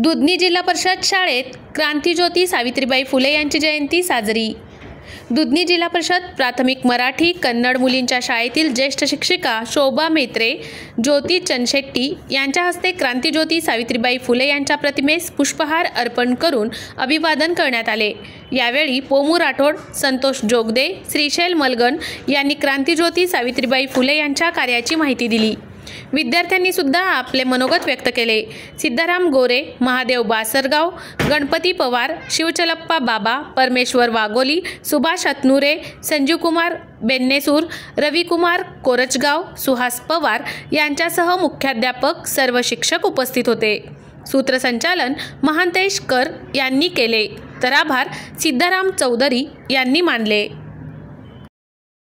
दुधनी जिल्हा परिषद शाळेत क्रांतिज्योती सावित्रीबाई फुले यांची जयंती साजरी। दुधनी जिल्हा परिषद प्राथमिक मराठी कन्नड मुलींच्या शाळेतील ज्येष्ठ शिक्षिका शोभा मेत्रे, ज्योती चंदशेट्टी यांच्या हस्ते क्रांतिज्योती सावित्रीबाई फुले यांच्या प्रतिमेस पुष्पहार अर्पण करून अभिवादन करण्यात आले। यावेळी पोमू राठोड, संतोष जोगदे, श्रीशैल मलगन यांनी क्रांतिज्योती सावित्रीबाई फुले यांच्या कार्याची माहिती दिली। विद्यार्थ्यांनी सुद्धा आपले मनोगत व्यक्त केले। सिद्धाराम गोरे, महादेव बासरगाव, गणपती पवार, शिवचलप्पा बाबा, परमेश्वर वागोली, सुभाष अतनुरे, संजीव कुमार बेन्नेसूर, रविकुमार कोरचगाव, सुहास पवार यांच्यासह मुख्याध्यापक सर्व शिक्षक उपस्थित होते। सूत्रसंचालन महांतेश कर यांनी केले, तर आभार सिद्धाराम चौधरी यांनी मानले।